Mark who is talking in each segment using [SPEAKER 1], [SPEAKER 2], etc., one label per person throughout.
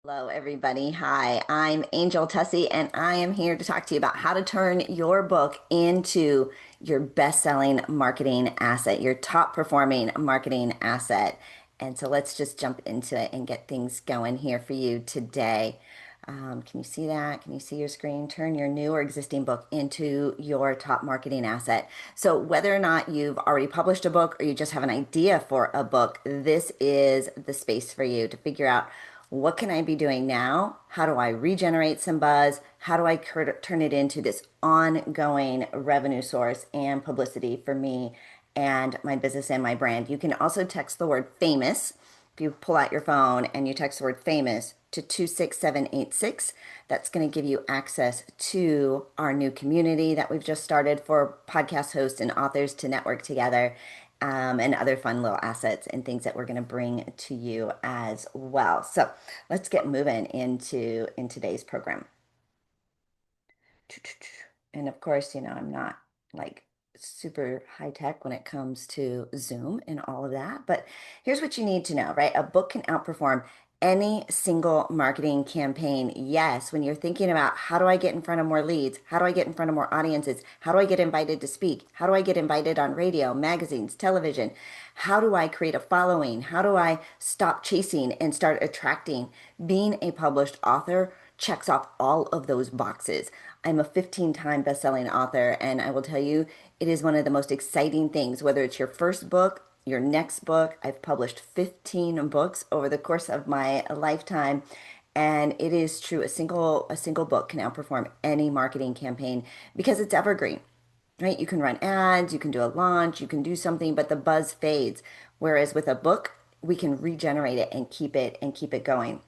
[SPEAKER 1] Hello, everybody. Hi, I'm Angel Tuccy, and I am here to talk to you about how to turn your book into your best-selling marketing asset, your top performing marketing asset. And so let's just jump into it and get things going here for you today. Can you see that? Can you see your screen? Turn your new or existing book into your top marketing asset. So whether or not you've already published a book or you just have an idea for a book, this is the space for you to figure out what can I be doing now? How do I regenerate some buzz? How do I turn it into this ongoing revenue source and publicity for me and my business and my brand? You can also text the word famous. If you pull out your phone and you text the word famous to 26786, that's going to give you access to our new community that we've just started for podcast hosts and authors to network together, and other fun little assets and things that we're going to bring to you as well. So let's get moving in today's program. And of course, I'm not like super high tech when it comes to Zoom and all of that. But here's what you need to know, right? A book can outperform any single marketing campaign. Yes, when you're thinking about how do I get in front of more leads? How do I get in front of more audiences? How do I get invited to speak? How do I get invited on radio, magazines, television? How do I create a following? How do I stop chasing and start attracting? Being a published author checks off all of those boxes. I'm a 15-time best-selling author, and I will tell you, it is one of the most exciting things, whether it's your first book, your next book. I've published 15 books over the course of my lifetime, and it is true, a single book can outperform any marketing campaign because it's evergreen, right? You can run ads, you can do a launch, you can do something, but the buzz fades. Whereas with a book, we can regenerate it and keep it going.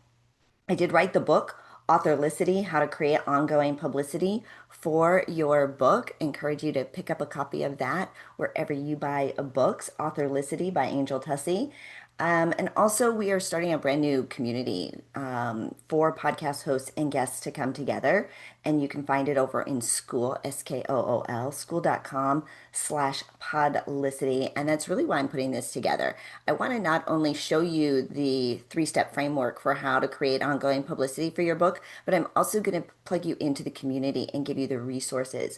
[SPEAKER 1] I did write the book, Authorlicity, How to Create Ongoing Publicity for Your Book. Encourage you to pick up a copy of that wherever you buy books, Authorlicity by Angel Tussey. And also, we are starting a brand new community for podcast hosts and guests to come together. And you can find it over in School, Skool, school.com/podlicity. And that's really why I'm putting this together. I want to not only show you the three-step framework for how to create ongoing publicity for your book, but I'm also going to plug you into the community and give you the resources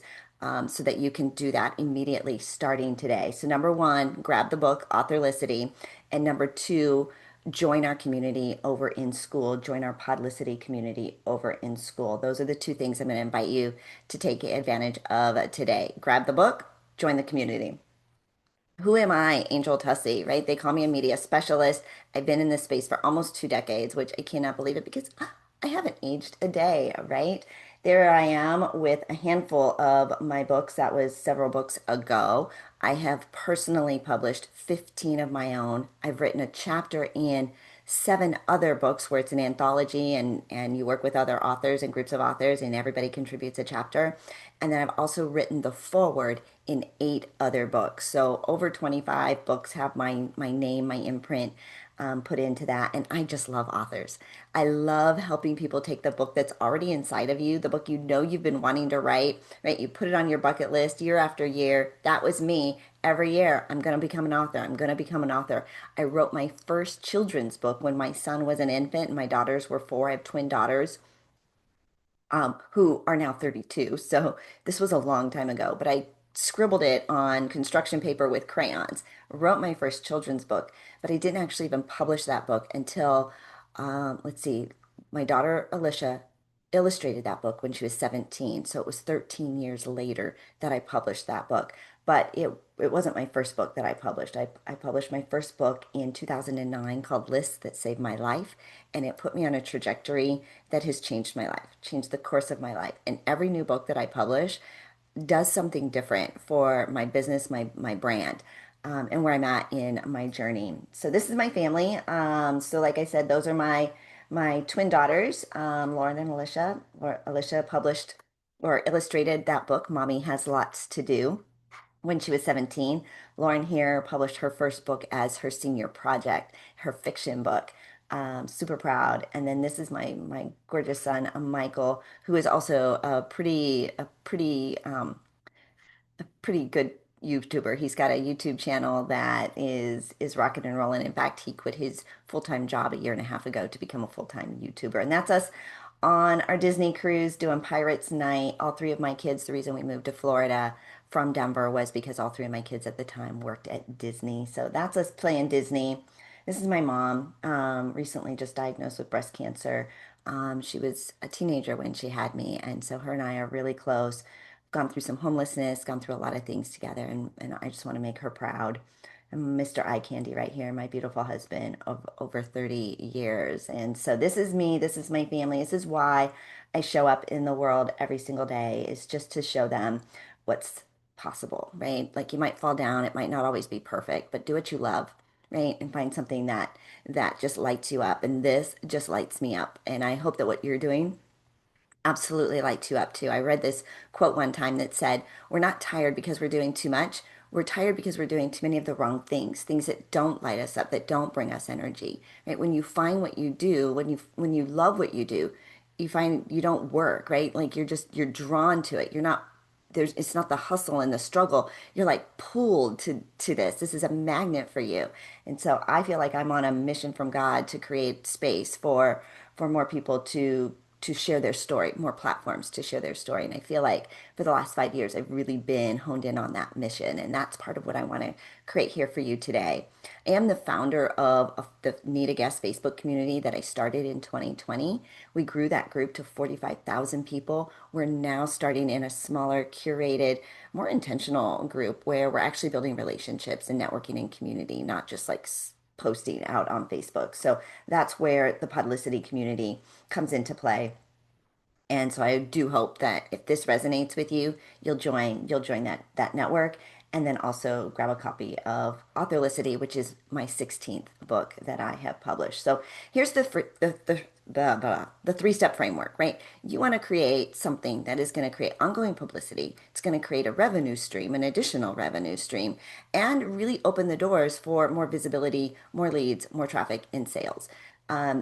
[SPEAKER 1] so that you can do that immediately starting today. So number one, grab the book, Authorlicity. And number two, join our community over in School, join our Podlicity community over in School. Those are the two things I'm going to invite you to take advantage of today. Grab the book, join the community. Who am I? Angel Tussey, right? They call me a media specialist. I've been in this space for almost 2 decades, which I cannot believe it because I haven't aged a day, right? There I am with a handful of my books. That was several books ago. I have personally published 15 of my own. I've written a chapter in 7 other books where it's an anthology and you work with other authors and groups of authors and everybody contributes a chapter. And then I've also written the foreword in 8 other books. So over 25 books have my name, my imprint put into that. And I just love authors. I love helping people take the book that's already inside of you, the book you know you've been wanting to write, right? You put it on your bucket list year after year. That was me. Every year, I'm going to become an author. I'm going to become an author. I wrote my first children's book when my son was an infant and my daughters were 4. I have twin daughters who are now 32. So this was a long time ago, but I scribbled it on construction paper with crayons, wrote my first children's book, but I didn't actually even publish that book until, let's see, my daughter Alicia illustrated that book when she was 17. So it was 13 years later that I published that book. But it wasn't my first book that I published. I published my first book in 2009 called Lists That Saved My Life. And it put me on a trajectory that has changed my life, changed the course of my life. And every new book that I publish does something different for my business, my brand, and where I'm at in my journey. So this is my family. So like I said, those are my twin daughters, Lauren and Alicia. Alicia published or illustrated that book, Mommy Has Lots to Do, when she was 17. Lauren here published her first book as her senior project, her fiction book. Super proud. And then this is my gorgeous son, Michael, who is also a pretty good YouTuber. He's got a YouTube channel that is rocking and rolling. In fact, he quit his full-time job a year and a half ago to become a full-time YouTuber. And that's us on our Disney cruise doing Pirates Night. All three of my kids, the reason we moved to Florida from Denver was because all three of my kids at the time worked at Disney. So that's us playing Disney. This is my mom, recently just diagnosed with breast cancer. She was a teenager when she had me, and so her and I are really close. Gone through some homelessness, gone through a lot of things together, and I just want to make her proud. And Mr. Eye Candy right here, my beautiful husband of over 30 years. And so this is me, this is my family, this is why I show up in the world every single day, is just to show them what's possible, right? Like you might fall down, it might not always be perfect, but do what you love, right? And find something that just lights you up. And this just lights me up. And I hope that what you're doing absolutely lights you up too. I read this quote one time that said, "We're not tired because we're doing too much. We're tired because we're doing too many of the wrong things, things that don't light us up, that don't bring us energy." Right? When you find what you do, when you love what you do, you find you don't work, right? Like you're drawn to it. You're not there's it's not the hustle and the struggle. You're like pulled to this. This is a magnet for you. And so I feel like I'm on a mission from God to create space for more people to share their story, more platforms to share their story. And I feel like for the last 5 years, I've really been honed in on that mission. And that's part of what I want to create here for you today. I am the founder of the Need a Guest Facebook community that I started in 2020. We grew that group to 45,000 people. We're now starting in a smaller, curated, more intentional group where we're actually building relationships and networking and community, not just like posting out on Facebook. So that's where the Publicity community comes into play. And so I do hope that if this resonates with you, you'll join that network, and then also grab a copy of Authorlicity, which is my 16th book that I have published. So here's the three-step framework, right? You want to create something that is going to create ongoing publicity. It's going to create a revenue stream, an additional revenue stream, and really open the doors for more visibility, more leads, more traffic, and sales.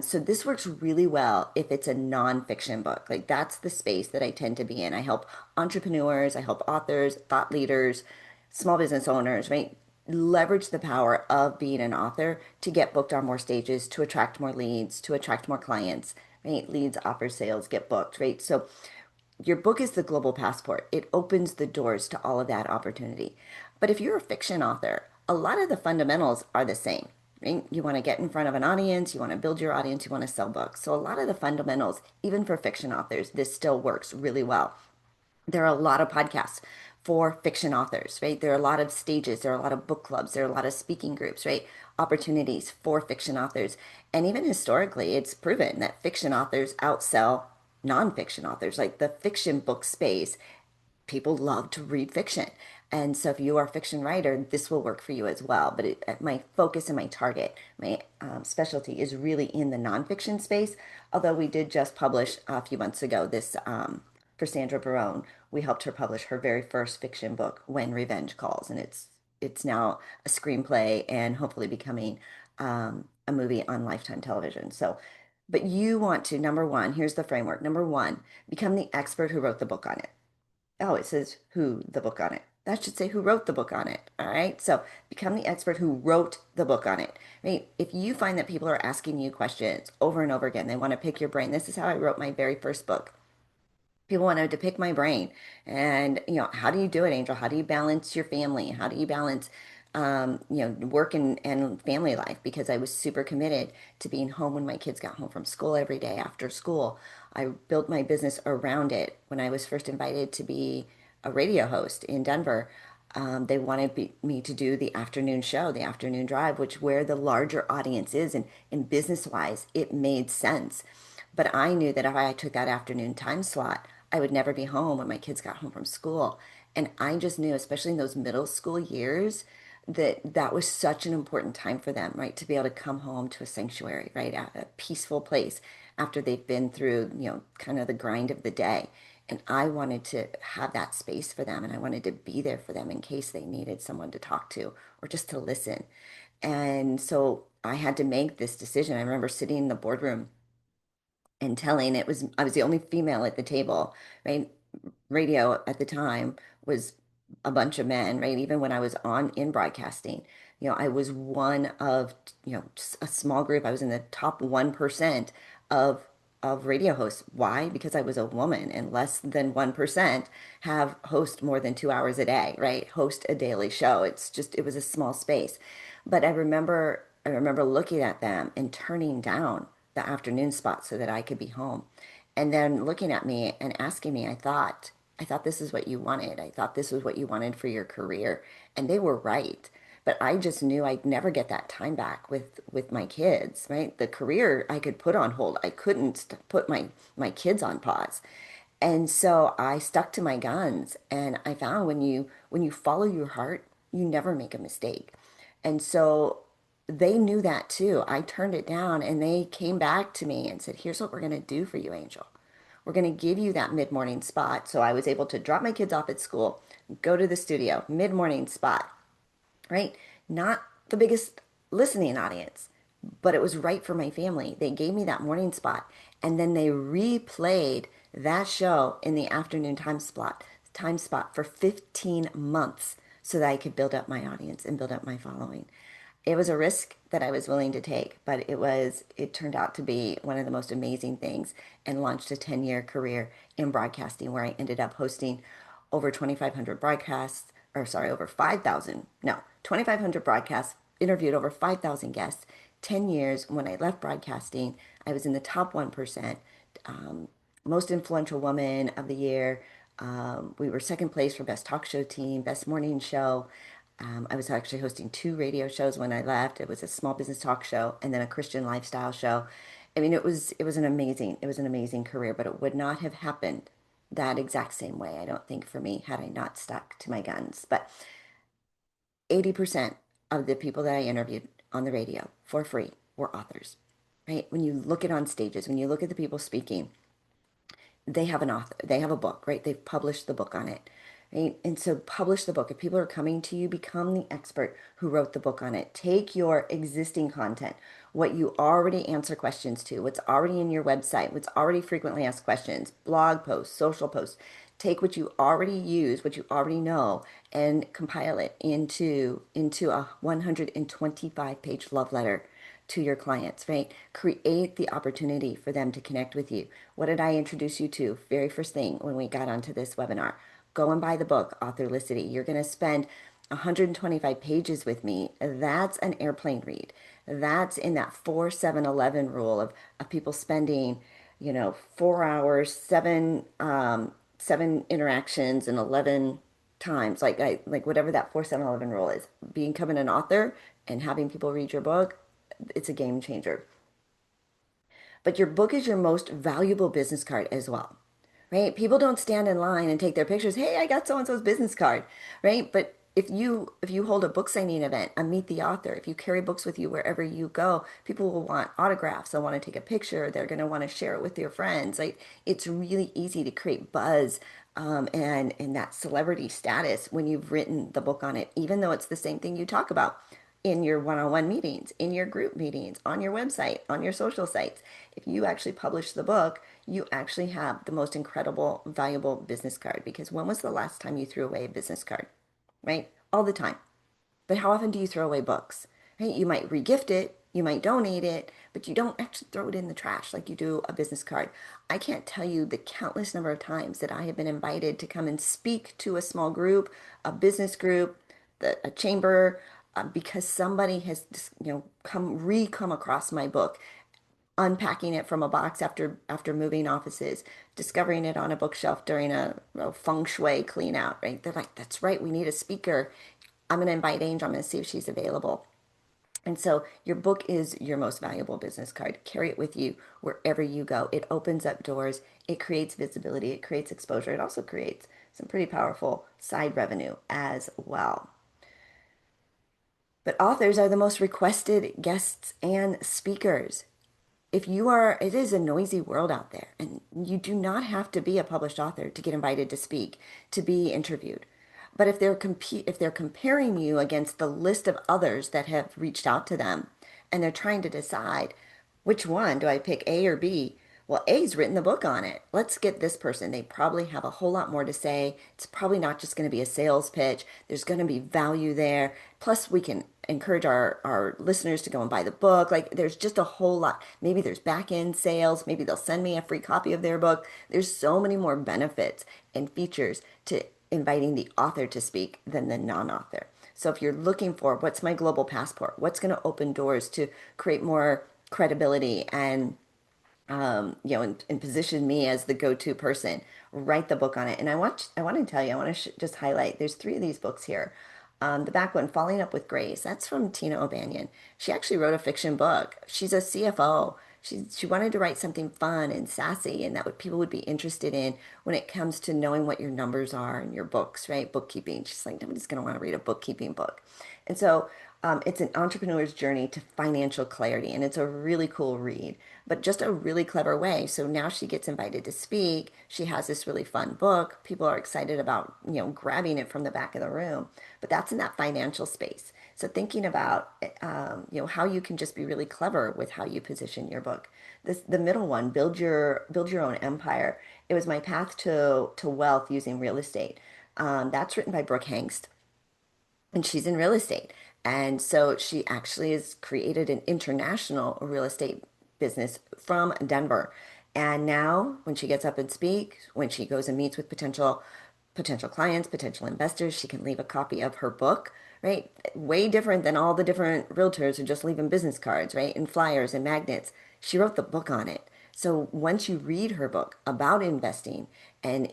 [SPEAKER 1] So this works really well if it's a nonfiction book. Like that's the space that I tend to be in. I help entrepreneurs, I help authors, thought leaders, small business owners, right? Leverage the power of being an author to get booked on more stages, to attract more leads, to attract more clients, right? Leads, offers, sales, get booked, right? So your book is the global passport. It opens the doors to all of that opportunity. But if you're a fiction author, a lot of the fundamentals are the same, right? You want to get in front of an audience, you want to build your audience, you want to sell books. So a lot of the fundamentals, even for fiction authors, this still works really well. There are a lot of podcasts for fiction authors, right? There are a lot of stages, there are a lot of book clubs, there are a lot of speaking groups, right? Opportunities for fiction authors. And even historically, it's proven that fiction authors outsell nonfiction authors. Like the fiction book space, people love to read fiction. And so if you are a fiction writer, this will work for you as well. But my focus and my target, my specialty is really in the nonfiction space. Although we did just publish a few months ago this for Sandra Barone. We helped her publish her very first fiction book, When Revenge Calls, and it's now a screenplay and hopefully becoming a movie on Lifetime television. So, but you want to, number one, here's the framework. Number one, become the expert who wrote the book on it. Oh, it says who the book on it. That should say who wrote the book on it. All right. So become the expert who wrote the book on it. Right. If you find that people are asking you questions over and over again, they want to pick your brain. This is how I wrote my very first book. People wanted to pick my brain. And, how do you do it, Angel? How do you balance your family? How do you balance, work and family life? Because I was super committed to being home when my kids got home from school every day after school. I built my business around it. When I was first invited to be a radio host in Denver, they wanted me to do the afternoon show, the afternoon drive, which where the larger audience is, and business wise, it made sense. But I knew that if I took that afternoon time slot, I would never be home when my kids got home from school. And I just knew, especially in those middle school years, that that was such an important time for them, right? To be able to come home to a sanctuary, right? A peaceful place after they've been through, kind of the grind of the day. And I wanted to have that space for them, and I wanted to be there for them in case they needed someone to talk to or just to listen. And so I had to make this decision. I remember sitting in the boardroom and telling I was the only female at the table, right? Radio at the time was a bunch of men, right? Even when I was on in broadcasting, I was one of, just a small group. I was in the top 1% of radio hosts. Why? Because I was a woman, and less than 1% have host more than 2 hours a day, right? Host a daily show. It was a small space. But I remember looking at them and turning down the afternoon spot so that I could be home. And then looking at me and asking me, I thought this is what you wanted. I thought this was what you wanted for your career. And they were right. But I just knew I'd never get that time back with my kids, right? The career I could put on hold. I couldn't put my kids on pause. And so I stuck to my guns, and I found when you follow your heart, you never make a mistake. And so they knew that too. I turned it down, and they came back to me and said, "Here's what we're going to do for you, Angel. We're going to give you that mid-morning spot." So I was able to drop my kids off at school, go to the studio, mid-morning spot, right? Not the biggest listening audience, but it was right for my family. They gave me that morning spot, and then they replayed that show in the afternoon time spot for 15 months so that I could build up my audience and build up my following. It was a risk that I was willing to take, but it turned out to be one of the most amazing things, and launched a 10-year career in broadcasting where I ended up hosting over 2,500 broadcasts, or sorry, over 5,000, no, 2,500 broadcasts, interviewed over 5,000 guests. 10 years. When I left broadcasting, I was in the top 1%, um, most influential woman of the year. We were second place for best talk show team, best morning show. I was actually hosting two radio shows when I left. It was a small business talk show and then a Christian lifestyle show. I mean, it was an amazing career, but it would not have happened that exact same way, I don't think, for me, had I not stuck to my guns. But 80% of the people that I interviewed on the radio for free were authors, right? When you look at on stages, when you look at the people speaking, they have an author, they have a book, right? They've published the book on it, right? And so publish the book. If people are coming to you, become the expert who wrote the book on it. Take your existing content, what you already answer questions to, what's already in your website, what's already frequently asked questions, blog posts, social posts. Take what you already use, what you already know, and compile it into a 125-page love letter to your clients, right? Create the opportunity for them to connect with you. What did I introduce you to? Very first thing when we got onto this webinar, go and buy the book, Authorlicity. You're going to spend 125 pages with me. That's an airplane read. That's in that 4-7-11 rule of people spending, 4 hours, seven interactions and 11 times, like whatever that 4-7-11 rule is. Becoming an author and having people read your book, it's a game changer. But your book is your most valuable business card as well, right? People don't stand in line and take their pictures. Hey, I got so and so's business card, right? But if you hold a book signing event, a meet the author, if you carry books with you wherever you go, people will want autographs. They'll want to take a picture. They're going to want to share it with their friends. Like, it's really easy to create buzz, and that celebrity status when you've written the book on it, even though it's the same thing you talk about in your one-on-one meetings, in your group meetings, on your website, on your social sites. If you actually publish the book, you actually have the most incredible, valuable business card. Because when was the last time you threw away a business card? Right? All the time. But how often do you throw away books? Right? You might regift it, you might donate it, but you don't actually throw it in the trash like you do a business card. I can't tell you the countless number of times that I have been invited to come and speak to a small group, a business group, a chamber, because somebody has come across my book, unpacking it from a box after moving offices, discovering it on a bookshelf during a feng shui clean out, right? They're like, that's right, we need a speaker. I'm going to invite Angel. I'm going to see if she's available. And so your book is your most valuable business card. Carry it with you wherever you go. It opens up doors. It creates visibility. It creates exposure. It also creates some pretty powerful side revenue as well. But authors are the most requested guests and speakers. It is a noisy world out there, and you do not have to be a published author to get invited to speak, to be interviewed. But if they're comparing you against the list of others that have reached out to them, and they're trying to decide which one do I pick, A or B, Well, A's written the book on it. Let's get this person. They probably have a whole lot more to say. It's probably not just going to be a sales pitch. There's going to be value there. Plus, we can encourage our listeners to go and buy the book. Like, there's just a whole lot. Maybe there's back end sales. Maybe they'll send me a free copy of their book. There's so many more benefits and features to inviting the author to speak than the non-author. So if you're looking for what's my global passport, what's going to open doors to create more credibility and and position me as the go-to person. Write the book on it. And I want to tell you, I want to just highlight. There's three of these books here. The back one, Falling Up with Grace, that's from Tina O'Banion. She actually wrote a fiction book. She's a CFO. She wanted to write something fun and sassy, and that what people would be interested in when it comes to knowing what your numbers are in your books, right? Bookkeeping. She's like, nobody's going to want to read a bookkeeping book. And so it's an entrepreneur's journey to financial clarity, and it's a really cool read, but just a really clever way. So now she gets invited to speak. She has this really fun book. People are excited about, grabbing it from the back of the room, but that's in that financial space. So thinking about, how you can just be really clever with how you position your book. The middle one, build your own empire. It was my path to wealth using real estate. That's written by Brooke Hangst, and she's in real estate. And so she actually has created an international real estate business from Denver. And now when she gets up and speaks, when she goes and meets with potential clients, potential investors, she can leave a copy of her book, right? Way different than all the different realtors who just leave them business cards, right? And flyers and magnets. She wrote the book on it. So once you read her book about investing and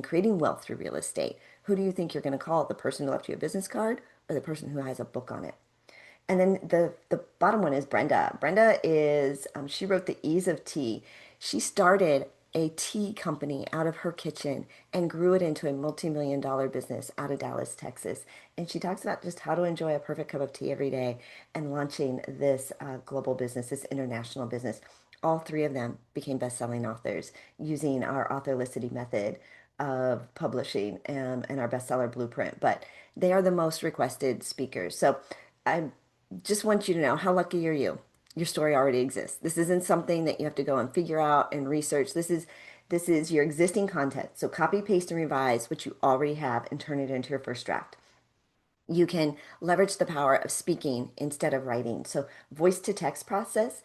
[SPEAKER 1] creating wealth through real estate, who do you think you're going to call? The person who left you a business card or the person who has a book on it? And then the bottom one is Brenda. Brenda is, she wrote The Ease of Tea. She started a tea company out of her kitchen and grew it into a multi-million dollar business out of Dallas, Texas. And she talks about just how to enjoy a perfect cup of tea every day and launching this global business, this international business. All three of them became best-selling authors using our authorlicity method of publishing and our bestseller blueprint. But they are the most requested speakers. So I just want you to know, how lucky are you? Your story already exists. This isn't something that you have to go and figure out and research. This is your existing content. So copy, paste, and revise what you already have and turn it into your first draft. You can leverage the power of speaking instead of writing. So voice to text process,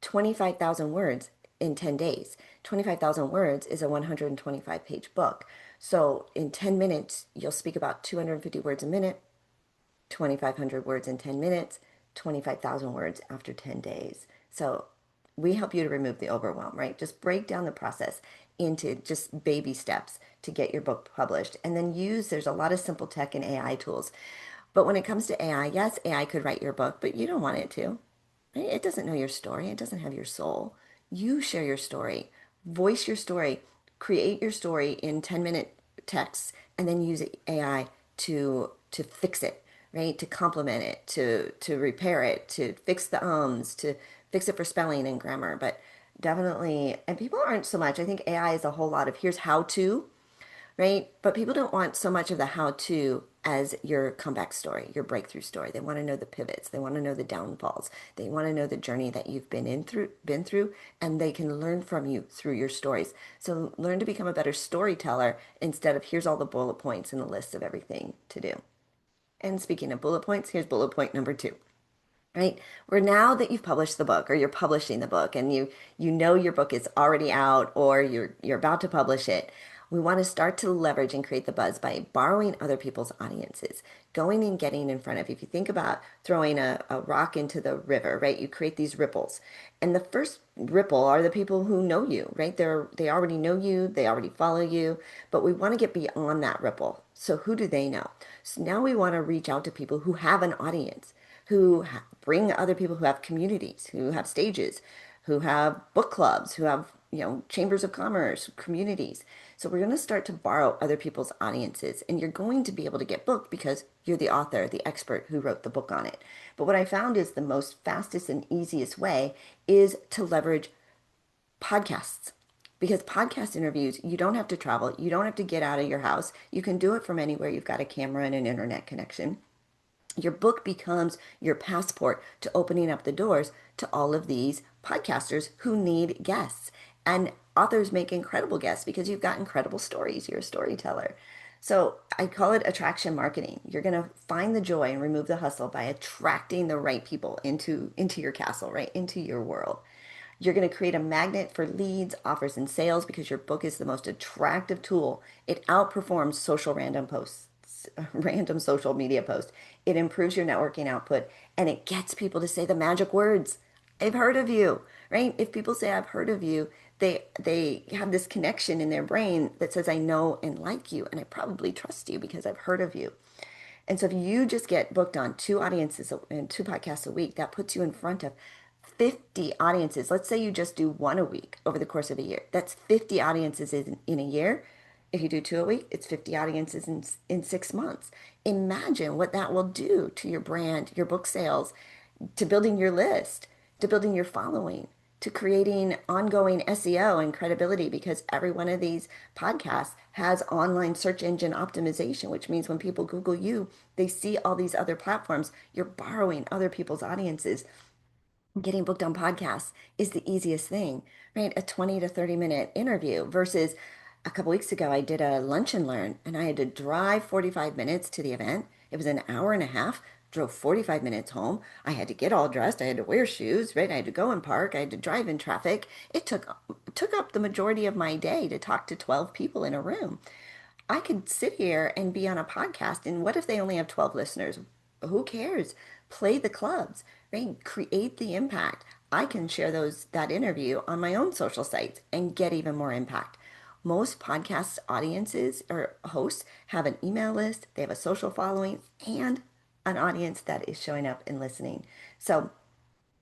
[SPEAKER 1] 25,000 words in 10 days. 25,000 words is a 125-page book. So in 10 minutes, you'll speak about 250 words a minute, 2,500 words in 10 minutes, 25,000 words after 10 days. So we help you to remove the overwhelm, right? Just break down the process into just baby steps to get your book published. And then there's a lot of simple tech and AI tools. But when it comes to AI, yes, AI could write your book, but you don't want it to. Right? It doesn't know your story. It doesn't have your soul. You share your story, voice your story, create your story in 10-minute texts, and then use AI to fix it, right? To complement it, to repair it, to fix the ums, to fix it for spelling and grammar. But definitely, and people aren't so much. I think AI is a whole lot of here's how to, right? But people don't want so much of the how to as your comeback story, your breakthrough story. They want to know the pivots. They want to know the downfalls. They want to know the journey that you've been through, and they can learn from you through your stories. So learn to become a better storyteller instead of here's all the bullet points and the list of everything to do. And speaking of bullet points, here's bullet point number 2. Right? Where now that you've published the book or you're publishing the book and you know your book is already out or you're about to publish it, we want to start to leverage and create the buzz by borrowing other people's audiences, going and getting in front of. If you think about throwing a rock into the river, right? You create these ripples. And the first ripple are the people who know you, right? They already know you, they already follow you, but we want to get beyond that ripple. So who do they know? So now we want to reach out to people who have an audience, who bring other people who have communities, who have stages, who have book clubs, who have, chambers of commerce, communities. So we're going to start to borrow other people's audiences, and you're going to be able to get booked because you're the author, the expert who wrote the book on it. But what I found is the most fastest and easiest way is to leverage podcasts. Because podcast interviews, you don't have to travel. You don't have to get out of your house. You can do it from anywhere. You've got a camera and an internet connection. Your book becomes your passport to opening up the doors to all of these podcasters who need guests. And authors make incredible guests because you've got incredible stories. You're a storyteller. So I call it attraction marketing. You're going to find the joy and remove the hustle by attracting the right people into your castle, right? Into your world. You're going to create a magnet for leads, offers, and sales because your book is the most attractive tool. It outperforms social random posts, random social media posts. It improves your networking output and it gets people to say the magic words. I've heard of you, right? If people say I've heard of you, they have this connection in their brain that says I know and like you and I probably trust you because I've heard of you. And so if you just get booked on two audiences and two podcasts a week, that puts you in front of 50 audiences. Let's say you just do one a week over the course of a year. That's 50 audiences in a year. If you do two a week, it's 50 audiences in 6 months. Imagine what that will do to your brand, your book sales, to building your list, to building your following, to creating ongoing SEO and credibility because every one of these podcasts has online search engine optimization, which means when people Google you, they see all these other platforms. You're borrowing other people's audiences. Getting booked on podcasts is the easiest thing, right? A 20 to 30-minute interview versus a couple weeks ago, I did a lunch and learn and I had to drive 45 minutes to the event. It was an hour and a half, drove 45 minutes home. I had to get all dressed. I had to wear shoes, right? I had to go and park. I had to drive in traffic. It took up the majority of my day to talk to 12 people in a room. I could sit here and be on a podcast, and what if they only have 12 listeners? Who cares? Play the clubs, right? Create the impact. I can share that interview on my own social sites and get even more impact. Most podcast audiences or hosts have an email list, they have a social following, and an audience that is showing up and listening. So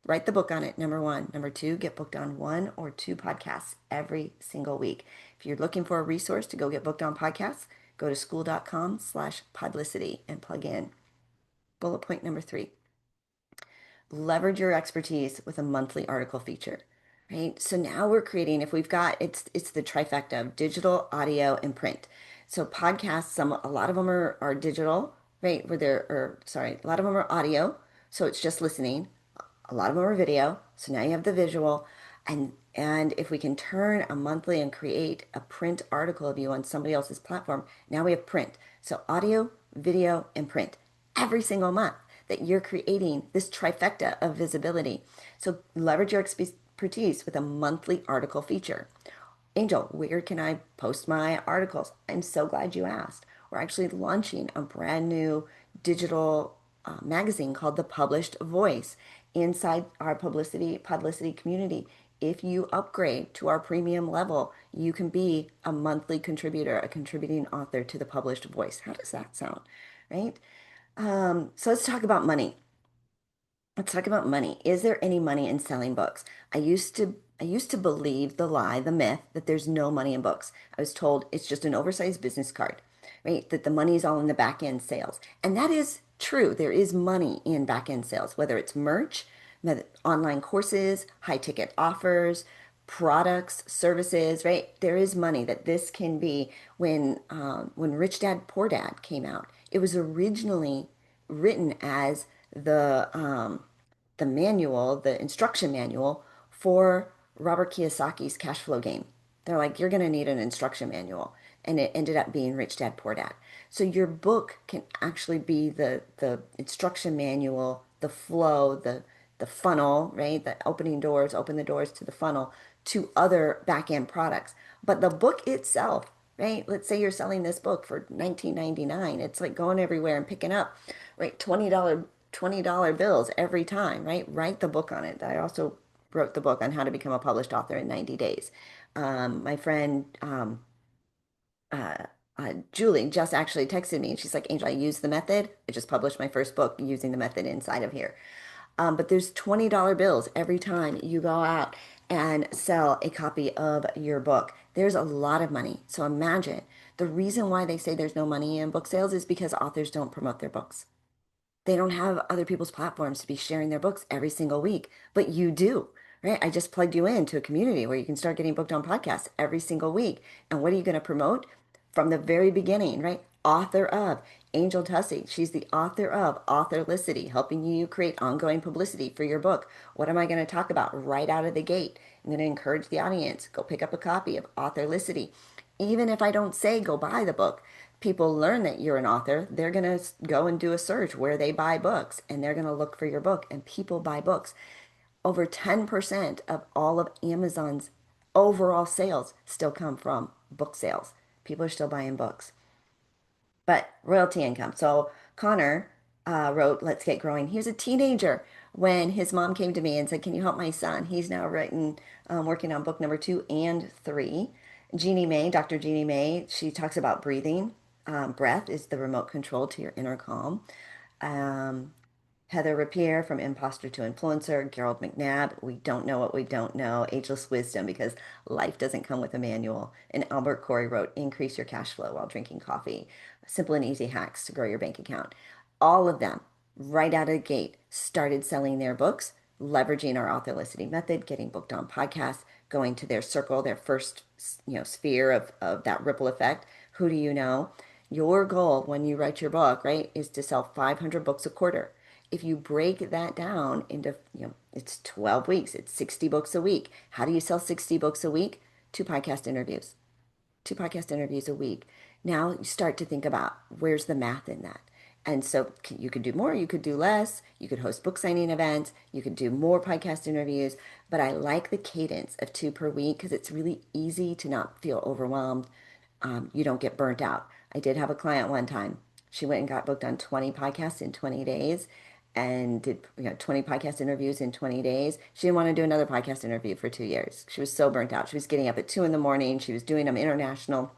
[SPEAKER 1] write the book on it, number one. Number two, get booked on one or two podcasts every single week. If you're looking for a resource to go get booked on podcasts, go to school.com/podlicity and plug in. Bullet point number three, leverage your expertise with a monthly article feature, right? So now we're creating, if we've got, it's the trifecta of digital, audio, and print. So podcasts, a lot of them are digital, right? A lot of them are audio. So it's just listening. A lot of them are video. So now you have the visual. And if we can turn a monthly and create a print article of you on somebody else's platform, now we have print. So audio, video, and print every single month that you're creating this trifecta of visibility. So leverage your expertise with a monthly article feature. Angel, where can I post my articles? I'm so glad you asked. We're actually launching a brand new digital magazine called The Published Voice inside our pod-licity community. If you upgrade to our premium level, you can be a monthly contributor, a contributing author to The Published Voice. How does that sound, right? So let's talk about money. Let's talk about money. Is there any money in selling books? I used to believe the lie, the myth that there's no money in books. I was told it's just an oversized business card, right? That the money is all in the back end sales. And that is true. There is money in back end sales, whether it's merch, online courses, high ticket offers, products, services, right? There is money that this can be when Rich Dad Poor Dad came out. It was originally written as the manual, the instruction manual for Robert Kiyosaki's cash flow game. They're like, you're going to need an instruction manual. And it ended up being Rich Dad Poor Dad. So your book can actually be the instruction manual, the flow, the funnel, right? The opening doors, open the doors to the funnel to other back end products. But the book itself, right? Let's say you're selling this book for $19.99. It's like going everywhere and picking up, right? $20 bills every time, right? Write the book on it. I also wrote the book on how to become a published author in 90 days. My friend uh, Julie just actually texted me and she's like, Angel, I used the method. I just published my first book using the method inside of here. But there's $20 bills every time you go out and sell a copy of your book. There's a lot of money. So imagine the reason why they say there's no money in book sales is because authors don't promote their books. They don't have other people's platforms to be sharing their books every single week, but you do, right? I just plugged you into a community where you can start getting booked on podcasts every single week. And what are you going to promote? From the very beginning, right? Author of Angel Tuccy. She's the author of Publicity, helping you create ongoing publicity for your book. What am I going to talk about right out of the gate? I'm going to encourage the audience, go pick up a copy of Authorlicity. Even if I don't say go buy the book, people learn that you're an author. They're going to go and do a search where they buy books and they're going to look for your book, and people buy books. Over 10% of all of Amazon's overall sales still come from book sales. People are still buying books. But royalty income. So Connor wrote Let's Get Growing. He was a teenager when his mom came to me and said, "Can you help my son?" He's now written, working on book number 2 and 3. Jeannie May, Dr. Jeannie May, she talks about breathing. Breath is the remote control to your inner calm. Um, Heather Rapier from Imposter to Influencer, Gerald McNabb, We Don't Know What We Don't Know, Ageless Wisdom, because life doesn't come with a manual. And Albert Corey wrote Increase Your Cash Flow While Drinking Coffee, Simple and Easy Hacks to Grow Your Bank Account. All of them, right out of the gate, started selling their books, leveraging our Authorlicity method, getting booked on podcasts, going to their circle, their first, sphere of that ripple effect. Who do you know? Your goal when you write your book, right, is to sell 500 books a quarter. If you break that down into, it's 12 weeks, it's 60 books a week. How do you sell 60 books a week? Two podcast interviews, 2 podcast interviews a week. Now you start to think about where's the math in that. And so you could do more, you could do less, you could host book signing events, you could do more podcast interviews. But I like the cadence of 2 per week because it's really easy to not feel overwhelmed. You don't get burnt out. I did have a client one time. She went and got booked on 20 podcasts in 20 days and did 20 podcast interviews in 20 days. She didn't want to do another podcast interview for 2 years. She was so burnt out. She was getting up at 2 in the morning. She was doing them international.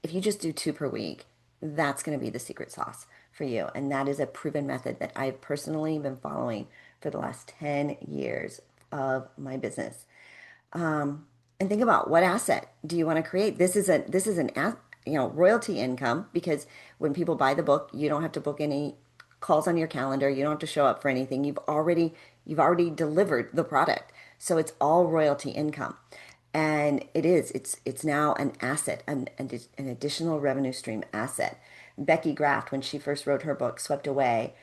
[SPEAKER 1] If you just do 2 per week, that's going to be the secret sauce for you. And that is a proven method that I've personally been following for the last 10 years of my business. And think about what asset do you want to create? This is an royalty income, because when people buy the book, you don't have to book any calls on your calendar. You don't have to show up for anything. You've already delivered the product. So it's all royalty income. And it's now an asset, an additional revenue stream asset. Becky Graft, when she first wrote her book, Swept Away,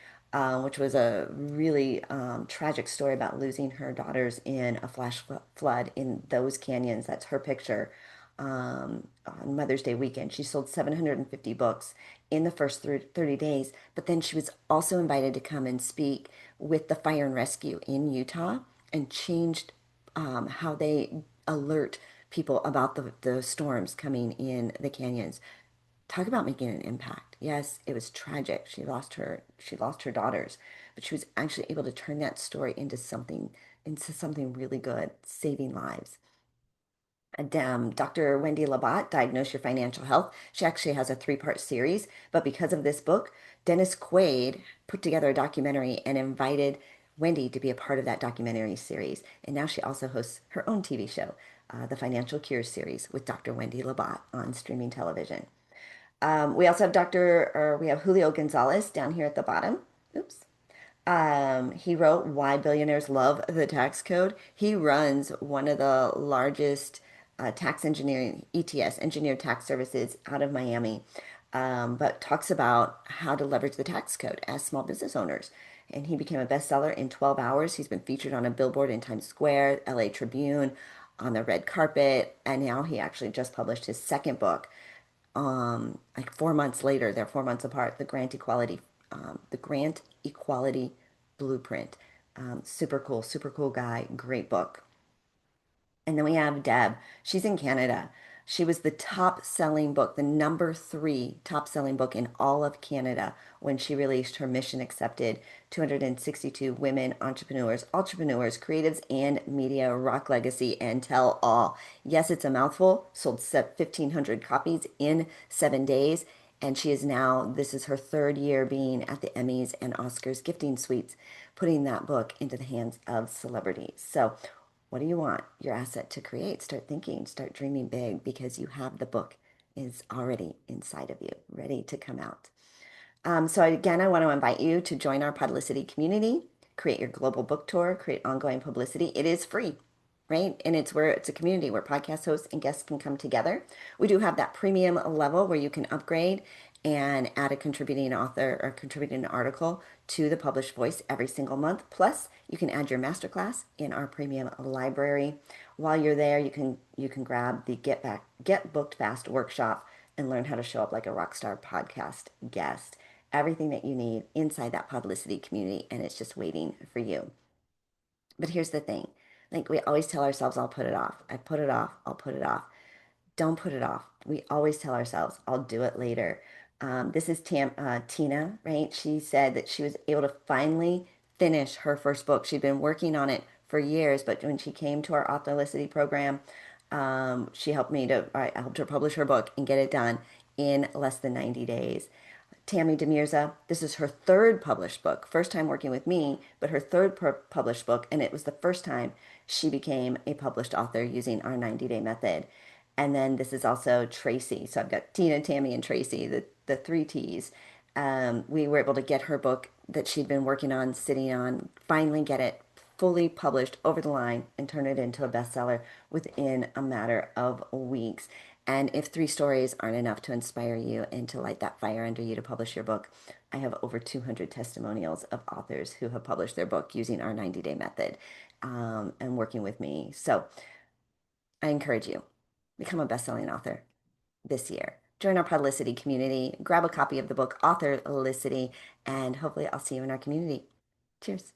[SPEAKER 1] which was a really tragic story about losing her daughters in a flash flood in those canyons. That's her picture. On Mother's Day weekend, she sold 750 books in the first 30 days, but then she was also invited to come and speak with the fire and rescue in Utah and changed how they alert people about the storms coming in the canyons. Talk about making an impact. Yes, it was tragic. She lost her daughters, but she was actually able to turn that story into something really good, saving lives. Dr. Wendy Labat, Diagnose Your Financial Health. She actually has a 3-part series, but because of this book, Dennis Quaid put together a documentary and invited Wendy to be a part of that documentary series. And now she also hosts her own TV show, the Financial Cures series with Dr. Wendy Labat on streaming television. We also have we have Julio Gonzalez down here at the bottom. Oops. He wrote Why Billionaires Love the Tax Code. He runs one of the largest tax engineering, ETS, engineered tax services out of Miami, but talks about how to leverage the tax code as small business owners. And he became a bestseller in 12 hours. He's been featured on a billboard in Times Square, LA Tribune, on the red carpet, and now he actually just published his second book, like 4 months later. They're 4 months apart. The Grant Equality Blueprint. Super cool guy. Great book. And then we have Deb. She's in Canada. She was the top selling book, the number 3 top selling book in all of Canada when she released her Mission Accepted 262 Women Entrepreneurs, Creatives, and Media Rock Legacy and Tell All. Yes, it's a mouthful. Sold 1,500 copies in 7 days. And this is her third year being at the Emmys and Oscars gifting suites, putting that book into the hands of celebrities. So what do you want your asset to create? Start thinking, start dreaming big, because you have the book is already inside of you, ready to come out. So again, I want to invite you to join our Publicity community, create your global book tour, create ongoing publicity. It is free. right? And it's a community where podcast hosts and guests can come together. We do have that premium level where you can upgrade and add a contributing author or contributing article to the published voice every single month. Plus, you can add your masterclass in our premium library. While you're there, you can grab the Get Booked Fast workshop and learn how to show up like a rock star podcast guest. Everything that you need inside that Publicity community, and it's just waiting for you. But here's the thing. Like we always tell ourselves, I'll put it off. I put it off. I'll put it off. Don't put it off. We always tell ourselves, I'll do it later. This is Tina, right? She said that she was able to finally finish her first book. She'd been working on it for years, but when she came to our Authenticity program, I helped her publish her book and get it done in less than 90 days. Tammy Demirza, this is her third published book, first time working with me, but her third published book, and it was the first time she became a published author using our 90-day method. And then this is also Tracy. So I've got Tina, Tammy, and Tracy, the three T's. We were able to get her book that she'd been working on, sitting on, finally get it fully published over the line and turn it into a bestseller within a matter of weeks. And if three stories aren't enough to inspire you and to light that fire under you to publish your book, I have over 200 testimonials of authors who have published their book using our 90-day method and working with me. So I encourage you, become a best-selling author this year. Join our Publicity community, grab a copy of the book Authorlicity, and hopefully I'll see you in our community. Cheers.